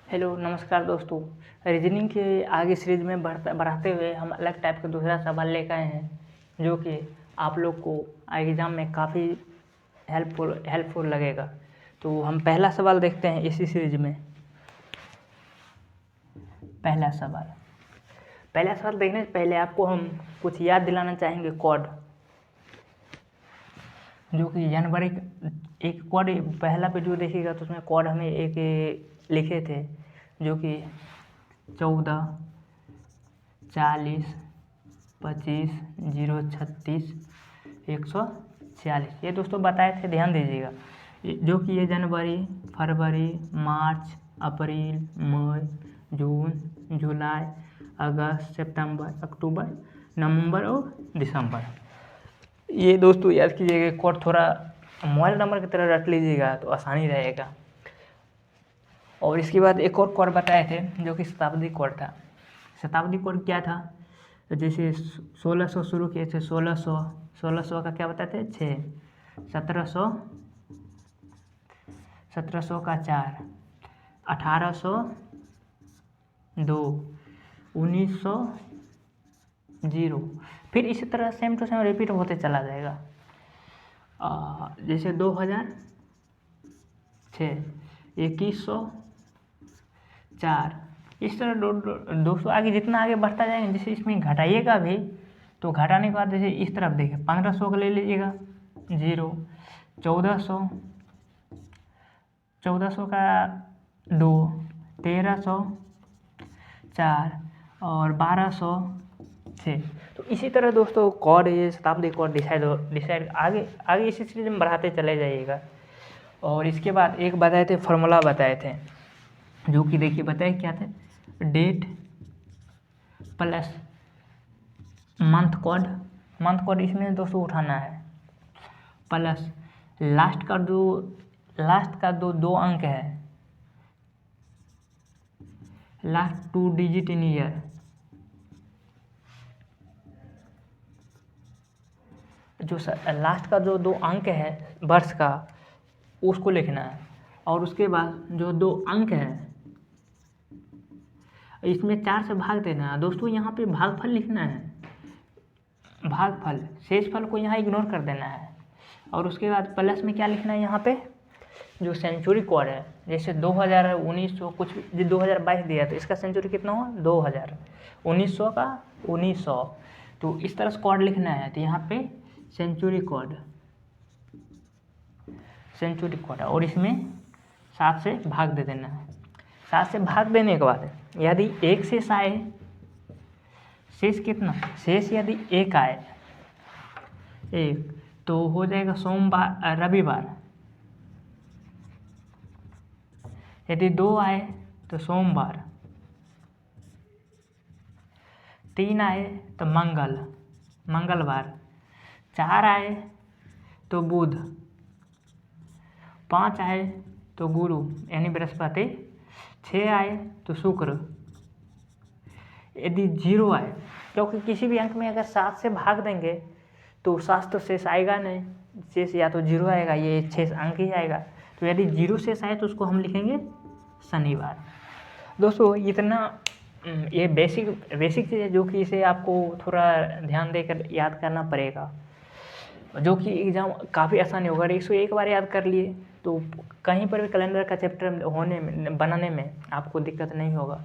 Hello नमस्कार दोस्तों। Reasoning के आगे सीरीज में बढ़ाते हुए हम अलग टाइप का दूसरा सवाल लेकर आए हैं जो कि आप लोग को एग्ज़ाम में काफ़ी हेल्पफुल लगेगा। तो हम पहला सवाल देखते हैं इसी सीरीज में। पहला सवाल देखने से पहले आपको हम कुछ याद दिलाना चाहेंगे कोड, जो कि जनवरी एक कोड पहला वीडियो देखिएगा तो उसमें कोड हमें एक लिखे थे जो कि 14 40 25 036 146 ये दोस्तों बताए थे, ध्यान दीजिएगा। जो कि ये जनवरी, फरवरी, मार्च, अप्रैल, मई, जून, जुलाई, अगस्त, सितंबर, अक्टूबर, नवंबर और दिसंबर। ये दोस्तों याद कीजिएगा। कोड थोड़ा मोबाइल नंबर की तरह रट लीजिएगा तो आसानी रहेगा। और इसके बाद एक और कोड बताए थे जो कि शताब्दी कोड था। शताब्दी कोड क्या था? तो जैसे 1600 शुरू किए थे, 1600 का क्या बताते थे? 6, 1700 का 4, 1800 2, 1900 0। फिर इसी तरह सेम टू सेम रिपीट होते चला जाएगा। जैसे 2006, 2100 4। इस तरह दोस्तों आगे जितना आगे बढ़ता जाएगा, जैसे इसमें घटाइएगा भी तो घटाने के बाद जैसे इस तरफ देखिए 1500 का ले लीजिएगा 0, 1400 का 2, 1300 4 और 1200 6। तो इसी तरह दोस्तों कोड, ये शताब्दी कोड डिसाइड आगे इसी सीरीज में बढ़ाते चले जाइएगा। और इसके बाद एक बताए थे, फार्मूला बताए थे जो कि देखिए बताए क्या थे? डेट प्लस मंथ कोड इसमें दोस्तों उठाना है, प्लस लास्ट का दो अंक है, लास्ट 2 डिजिट इन ईयर, जो लास्ट का जो 2 अंक है वर्ष का उसको लिखना है। और उसके बाद जो 2 अंक है इसमें 4 से भाग देना है दोस्तों। यहाँ पे भागफल लिखना है, भागफल, शेषफल को यहाँ इग्नोर कर देना है। और उसके बाद प्लस में क्या लिखना है? यहाँ पे जो सेंचुरी कोड है, जैसे 2000, 1900 कुछ 2022 दिया तो इसका सेंचुरी कितना हुआ? 2000, 1900 का 1900। तो इस तरह से कोड लिखना है। तो यहाँ पे सेंचुरी कोड और इसमें 7 से भाग दे देना है। 7 से भाग देने के बाद यदि 1 शेष आए, शेष कितना? शेष यदि 1 आए, 1 तो हो जाएगा सोमवार, रविवार। यदि 2 आए तो सोमवार, 3 आए तो मंगलवार, 4 आए तो बुध, 5 आए तो गुरु यानी बृहस्पति, 6 आए तो शुक्र। यदि 0 आए, क्योंकि किसी भी अंक में अगर 7 से भाग देंगे तो 7 तो शेष आएगा नहीं, शेष या तो 0 आएगा, ये शेष अंक ही आएगा। तो यदि 0 शेष आए तो उसको हम लिखेंगे शनिवार। दोस्तों इतना ये बेसिक चीज़ है जो कि इसे आपको थोड़ा ध्यान देकर याद करना पड़ेगा, जो कि एग्ज़ाम काफ़ी आसानी होगा। इसको एक बार याद कर लिए तो कहीं पर भी कैलेंडर का चैप्टर बनाने में आपको दिक्कत नहीं होगा।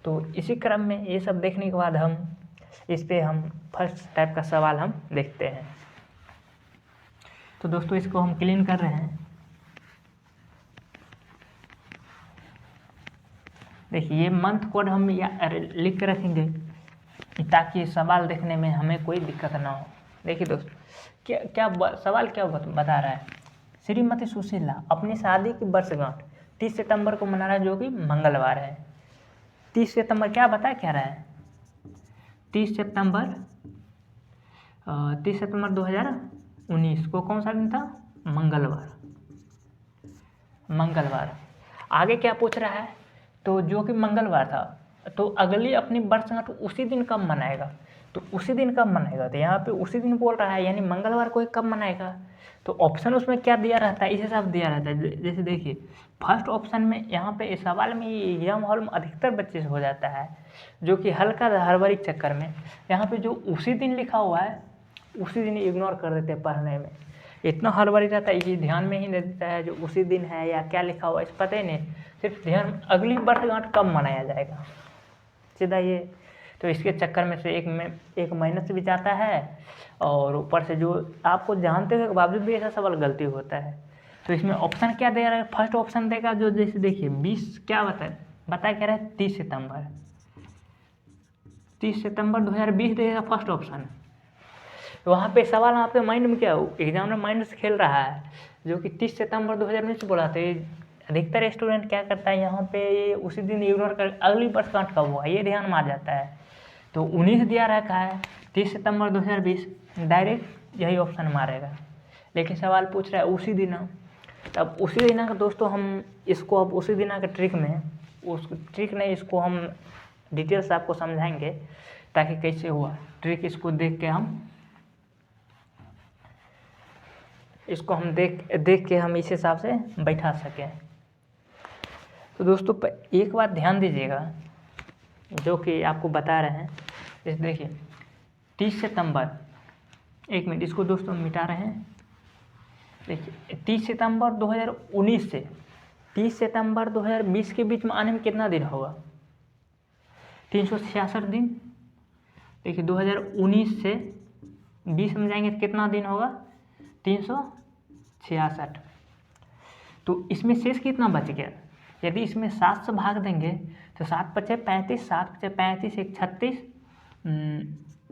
तो इसी क्रम में ये सब देखने के बाद हम फर्स्ट टाइप का सवाल हम देखते हैं। तो दोस्तों इसको हम क्लीन कर रहे हैं। देखिए ये मंथ कोड हम लिख कर रखेंगे ताकि सवाल देखने में हमें कोई दिक्कत ना हो। देखिए दोस्तों सवाल क्या बता रहा है? श्रीमती सुशीला अपनी शादी की वर्षगांठ 30 सितंबर को मना रहा है, जो कि मंगलवार है। 30 सितंबर क्या रहा है? 30 सितंबर 2019 को कौन सा दिन था? मंगलवार। आगे क्या पूछ रहा है? तो जो कि मंगलवार था तो अगली अपनी वर्षगांठ उसी दिन कब मनाएगा? तो उसी दिन कब मनाएगा, तो यहाँ पे उसी दिन बोल रहा है, यानी मंगलवार को ही कब मनाएगा। तो ऑप्शन उसमें क्या दिया रहता है, इस हिसाब से दिया रहता है। जैसे देखिए फर्स्ट ऑप्शन में यहाँ पे इस सवाल में एग्जाम हॉल में अधिकतर बच्चे से हो जाता है, जो कि हल्का हड़बड़ी के चक्कर में यहाँ पे जो उसी दिन लिखा हुआ है उसी दिन इग्नोर कर देते हैं पढ़ने में। इतना हड़बड़ी रहता है कि ध्यान में ही नहीं देता है जो उसी दिन है या क्या लिखा हुआ है, इस पता ही नहीं, सिर्फ ध्यान अगली वर्षगांठ कब मनाया जाएगा, सीधा ये। तो इसके चक्कर में से एक मेहनत भी जाता है, और ऊपर से जो आपको जानते हुए के बावजूद भी ऐसा सवाल गलती होता है। तो इसमें ऑप्शन क्या दे रहा है, फर्स्ट ऑप्शन देगा जो, जैसे देखिए 20 क्या बताया कह रहा है 30 सितंबर 2020 देगा फर्स्ट ऑप्शन। तो वहाँ पे सवाल आपके माइंड में क्या हो, एग्जामिनर माइंड से खेल रहा है, जो कि 30 सितंबर 2019 बोला था। अधिकतर स्टूडेंट क्या करता है यहाँ पे उसी दिन इग्नोर कर अगली वर्षगांठ कब हुआ ये ध्यान में आ जाता है। तो 19 दिया रखा है, 30 सितंबर 2020, डायरेक्ट यही ऑप्शन मारेगा। लेकिन सवाल पूछ रहा है उसी दिन, तब उसी दिन का दोस्तों हम इसको अब उसी दिन का ट्रिक में, उस ट्रिक नहीं, इसको हम डिटेल्स आपको समझाएंगे ताकि कैसे हुआ ट्रिक, इसको देख के हम देख के हम इस हिसाब से बैठा सकें। तो दोस्तों एक बात ध्यान दीजिएगा जो कि आपको बता रहे हैं। जैसे देखिए 30 सितंबर, एक मिनट इसको दोस्तों मिटा रहे हैं। देखिए 30 सितंबर 2019 से 30 सितंबर 2020 के बीच में आने में कितना दिन होगा, 366 दिन। देखिए 2019 से 20 में जाएंगे तो कितना दिन होगा, 366। तो इसमें शेष कितना बच गया, यदि इसमें 7 से भाग देंगे तो 7 पचे 35, 7 पचे 35, 1 36,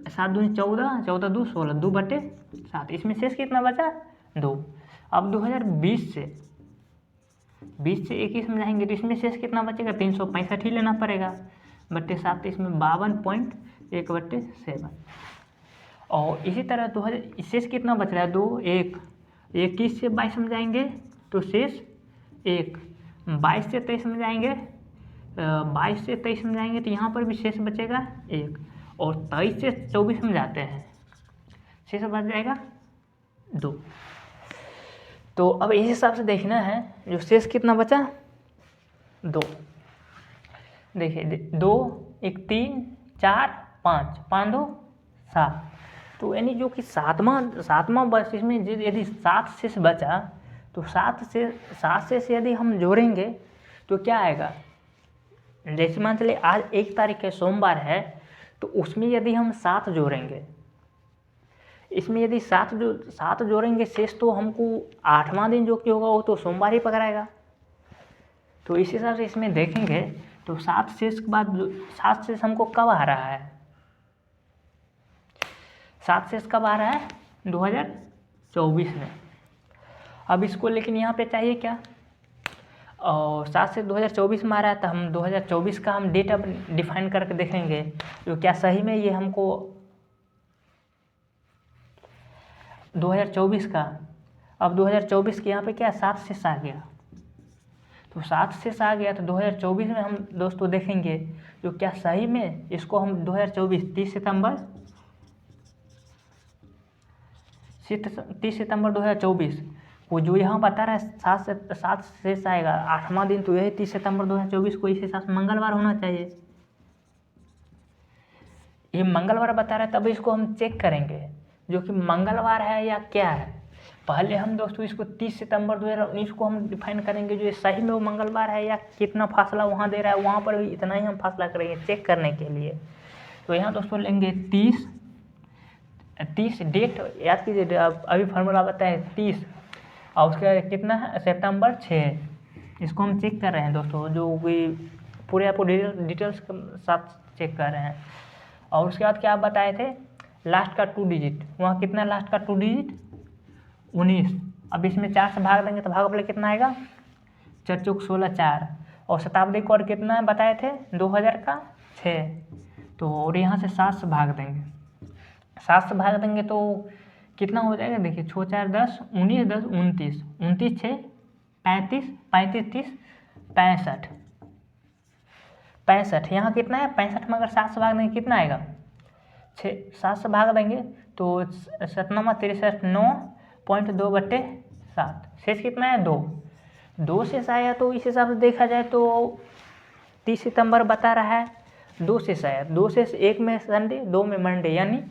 7 दूनी 14, 14 2 16, 2/7। इसमें शेष कितना बचा, 2। अब 2020 से 21 में जाएंगे तो इसमें शेष कितना बचेगा, 365 ही लेना पड़ेगा, बट्टे 7, इसमें 52.1/7। और इसी तरह 2000 शेष कितना बच रहा है, 2 1, 21 से 22 में जाएंगे तो शेष 1, 22 से 23 में जाएंगे, 22 से 23 में जाएंगे तो यहाँ पर भी शेष बचेगा 1, और 23 से 24 में जाते हैं शेष बच जाएगा 2। तो अब इस हिसाब से देखना है जो शेष कितना बचा, 2। देखिए 2 1 3 4 5 5 2 7। तो यानी जो कि सातवां वर्ष, इसमें यदि 7 शेष बचा तो 7 से यदि हम जोड़ेंगे तो क्या आएगा। जैसे मान चलिए आज 1 तारीख है, सोमवार है, तो उसमें यदि हम 7 जोड़ेंगे, इसमें यदि 7 जोड़ेंगे शेष, तो हमको 8वां दिन जो कि होगा वो तो सोमवार ही पकड़ाएगा। तो इस हिसाब से इसमें देखेंगे तो 7 शेष के बाद 7 शेष हमको कब आ रहा है, 7 शेष कब आ रहा है, 2024 में। अब इसको लेकिन यहाँ पे चाहिए क्या, और 7 से 2024 में आ रहा है, तो हम 2024 का हम डेट अब डिफाइन करके देखेंगे जो क्या सही में ये हमको 2024 का। अब 2024 के यहाँ पे क्या 7 शेष आ गया, तो 7 शेष आ गया तो 2024 में हम दोस्तों देखेंगे जो क्या सही में इसको हम 2024 30 सितंबर 2024 वो जो यहाँ बता रहा है 7 शेष आएगा, 8वां दिन, तो यही 30 सितंबर 2024 को इस हिसाब से मंगलवार होना चाहिए। ये मंगलवार बता रहा है, तब इसको हम चेक करेंगे जो कि मंगलवार है या क्या है। पहले हम दोस्तों इसको 30 सितंबर 2019 को हम डिफाइन करेंगे जो ये सही में वो मंगलवार है या कितना फासला वहाँ दे रहा है, वहाँ पर भी इतना ही हम फासला करेंगे चेक करने के लिए। तो यहाँ दोस्तों लेंगे 30 डेट याद कीजिए, अभी फार्मूला बताए 30 और उसका कितना है सितंबर 6। इसको हम चेक कर रहे हैं दोस्तों, जो भी पूरे आपको डिटेल्स के साथ चेक कर रहे हैं। और उसके बाद क्या आप बताए थे, लास्ट का 2 डिजिट, वहाँ कितना लास्ट का 2 डिजिट 19। अब इसमें 4 से भाग देंगे तो भाग कितना आएगा, 4 चौक 16 4, और शताब्दी कोड कितना है बताए थे 2000 का 6। तो और यहाँ से 7 से भाग देंगे, 7 से भाग देंगे तो कितना हो जाएगा, देखिए 6 4 10 19 10 29 29 6 35 35 30 65 यहाँ कितना है 65 में अगर 7 से भाग देंगे कितना आएगा 7 से भाग देंगे तो 7×9 9.2/7, शेष कितना है 2 शेष आया। तो इस हिसाब से देखा जाए तो 30 सितंबर बता रहा है 2 शेष आया, 2 शेष 1 में संडे 2 में मंडे, यानी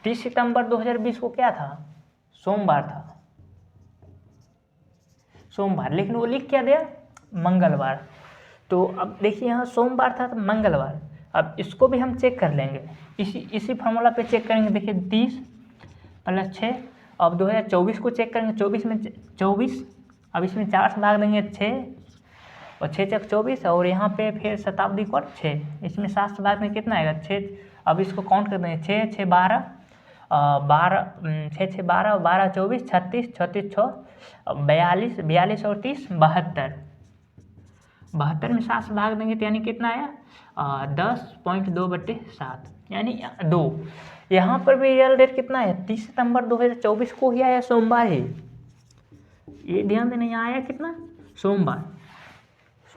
30 सितंबर 2020 को क्या था, सोमवार था, सोमवार, लेकिन वो लिख क्या दिया, मंगलवार। तो अब देखिए यहाँ सोमवार था तो मंगलवार। अब इसको भी हम चेक कर लेंगे, इसी फार्मूला पे चेक करेंगे। देखिए 30 + 6, अब 2024 को चेक करेंगे, 24 में 24, अब इसमें 4 से भाग देंगे 6 और 6 × 24, और यहाँ पे फिर शताब्दी को 6, इसमें 7 से भाग में कितना आएगा 6। अब इसको काउंट कर देंगे 6 6 12 12 6 6 12 12 24 36 36 6 42 42 और 30 72, 72 में 7 से भाग देंगे तो यानी कितना आया 10.2/7, यानी 2। यहाँ पर भी रियल डेट कितना है 30 सितंबर 2024 को ही आया, सोमवार ही, ये ध्यान देना, यहाँ आया कितना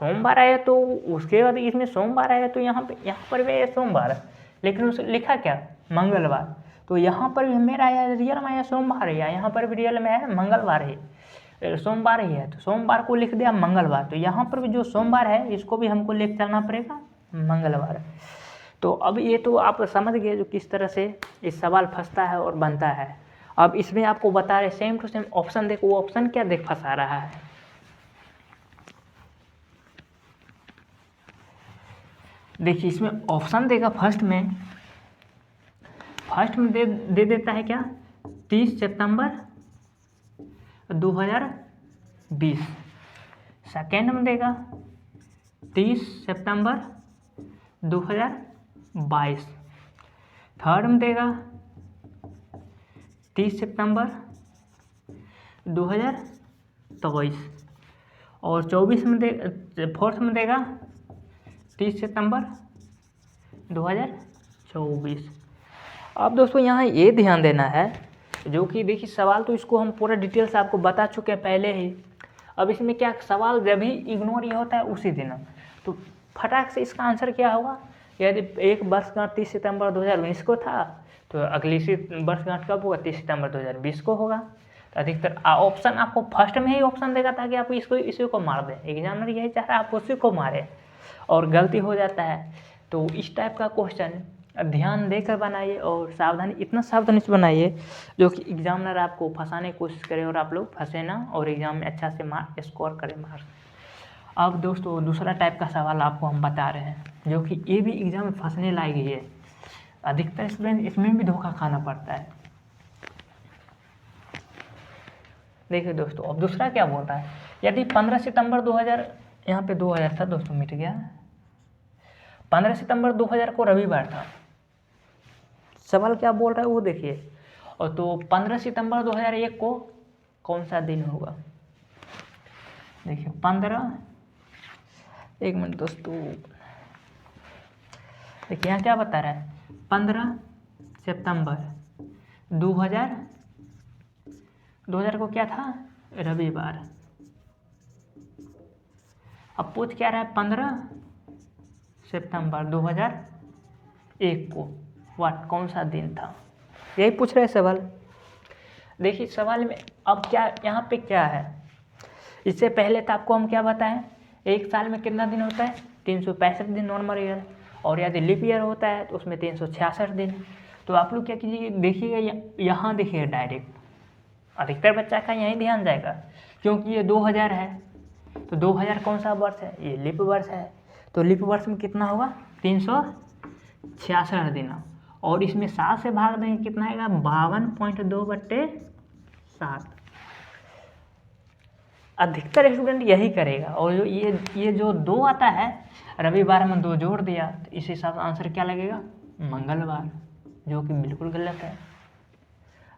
सोमवार आया। तो उसके बाद इसमें सोमवार आया तो यहाँ पर भी आया सोमवार, लेकिन उसे लिखा क्या मंगलवार। तो यहाँ पर भी मेरा आया रियल में आया सोमवार ही, यहाँ पर भी रियल में है मंगलवार ही, सोमवार ही है, तो सोमवार को लिख दिया मंगलवार। तो यहाँ पर भी जो सोमवार है इसको भी हमको लेकर चलना पड़ेगा मंगलवार। तो अब ये तो आप समझ गए जो किस तरह से इस सवाल फंसता है और बनता है। अब इसमें आपको बता रहे सेम टू सेम ऑप्शन देखो, वो ऑप्शन क्या फंसा रहा है। देखिए इसमें ऑप्शन देगा फर्स्ट में दे देता है क्या 30 सितंबर 2020, सेकेंड में देगा 30 सितंबर 2022, थर्ड में देगा 30 सितंबर 2023, और 24 में फोर्थ में देगा 30 सितंबर 2024। अब दोस्तों यहाँ ये ध्यान देना है, जो कि देखिए सवाल तो इसको हम पूरा डिटेल से आपको बता चुके हैं पहले ही। अब इसमें क्या सवाल जब भी इग्नोर ये होता है उसी दिन, तो फटाक से इसका आंसर क्या होगा। यदि एक वर्षगांठ 30 सितंबर 2019 को था तो अगली वर्षगांठ कब होगा 30 सितंबर 2020 को होगा। तो अधिकतर ऑप्शन आपको फर्स्ट में ही ऑप्शन देगा ताकि आप इसी को मार दें, एग्जामिनर यही चाह रहा है आप उसी को मारें, और गलती हो जाता है। तो इस टाइप का क्वेश्चन ध्यान देकर बनाइए और इतना सावधानी से बनाइए जो कि एग्जामिनर आपको फंसाने की कोशिश करे और आप लोग फंसे ना, और एग्जाम में अच्छा से मार्क्स स्कोर करें मार्क्स। अब दोस्तों दूसरा टाइप का सवाल आपको हम बता रहे हैं, जो कि ये भी एग्जाम में फंसने लायक ही है, अधिकतर स्टूडेंट इसमें भी धोखा खाना पड़ता है। देखिए दोस्तों अब दूसरा क्या बोल रहा है, यदि 15 सितंबर 2000, यहाँ पे 2000 था दोस्तों मिट गया, 15 सितंबर 2000 को रविवार था, सवाल क्या बोल रहा है वो देखिए। और तो 15 सितंबर 2001 को कौन सा दिन होगा, देखिए 15, एक मिनट दोस्तों, देखिए यहाँ क्या बता रहा है 15 सितंबर 2000 को क्या था रविवार। अब पूछ क्या रहा है 15 सितंबर 2001 को कौन सा दिन था, यही पूछ रहे सवाल। देखिए सवाल में अब क्या यहाँ पे क्या है, इससे पहले तो आपको हम क्या बताएं, एक साल में कितना दिन होता है 365 दिन नॉर्मल ईयर, और यदि लीप ईयर होता है तो उसमें 366 दिन। तो आप लोग क्या कीजिए, देखिएगा यहाँ देखिए डायरेक्ट, अधिकतर बच्चा का यहीं ध्यान जाएगा क्योंकि ये 2000 है, तो 2000 कौन सा वर्ष है, ये लीप वर्ष है, तो लीप वर्ष में कितना होगा 366 दिन, और इसमें 7 से भाग देंगे कितना आएगा 52.2/7। अधिकतर स्टूडेंट यही करेगा, और जो ये जो 2 आता है रविवार में 2 जोड़ दिया, तो इस हिसाब से आंसर क्या लगेगा मंगलवार, जो कि बिल्कुल गलत है।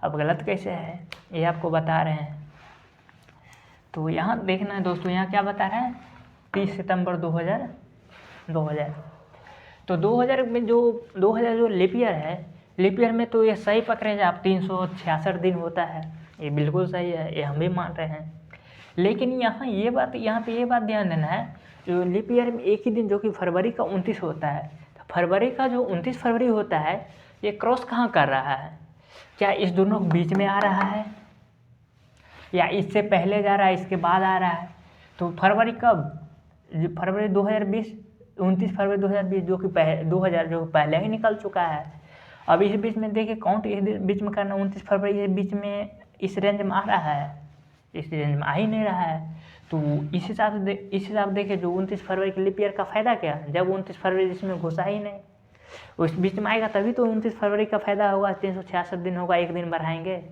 अब गलत कैसे है ये आपको बता रहे हैं, तो यहाँ देखना है दोस्तों, यहाँ क्या बता रहा है 30 सितंबर 2000। तो 2000 में जो 2000 जो लीप ईयर है, लीप ईयर में तो ये सही पकड़ेगा आप 366 दिन होता है, ये बिल्कुल सही है, ये हम भी मान रहे हैं। लेकिन यहाँ पे ये बात ध्यान देना है, जो लीप ईयर में एक ही दिन जो कि फरवरी का 29 होता है, तो फरवरी का जो 29 फरवरी होता है, ये क्रॉस कहाँ कर रहा है? क्या इस दोनों के बीच में आ रहा है, या इससे पहले जा रहा है, इसके बाद आ रहा है? तो फरवरी कब? फरवरी 2020, 29 फरवरी 2020, जो कि 2000 जो पहले ही निकल चुका है। अब इस बीच में देखिए काउंट इस बीच में करना, 29 फरवरी इस बीच में इस रेंज में आ रहा है, इस रेंज में आ ही नहीं रहा है। तो इस हिसाब से देखिए जो 29 फरवरी के लीप ईयर का फ़ायदा क्या, जब 29 फरवरी इसमें घुसा ही नहीं, उस बीच में आएगा तभी तो 29 फरवरी का फ़ायदा होगा। 366 दिन होगा, एक दिन बढ़ाएंगे।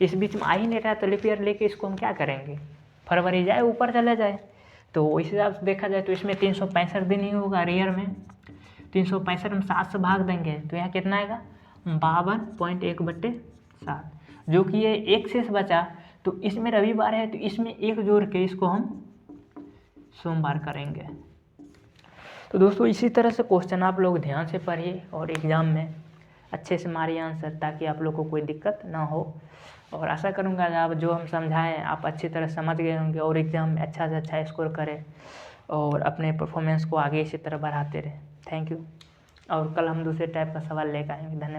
इस बीच में आ ही नहीं रहा तो लीप ईयर लेके इसको हम क्या करेंगे? फरवरी जाए ऊपर चले जाए। तो इस हिसाब से देखा जाए तो इसमें 365 दिन ही होगा रियर में। 365 हम 7 से भाग देंगे तो यहाँ कितना आएगा? 52.1/7, जो कि ये एक शेष बचा। तो इसमें रविवार है तो इसमें एक जोड़ के इसको हम सोमवार करेंगे। तो दोस्तों इसी तरह से क्वेश्चन आप लोग ध्यान से पढ़िए और एग्ज़ाम में अच्छे से मारिए आंसर, ताकि आप लोग को कोई दिक्कत ना हो। और आशा करूँगा आप जो हम समझाएं आप अच्छी तरह समझ गए होंगे और एग्ज़ाम में अच्छा से अच्छा स्कोर करें और अपने परफॉर्मेंस को आगे इसी तरह बढ़ाते रहें। Thank you. और कल हम दूसरे टाइप का सवाल लेकर आएंगे। धन्यवाद।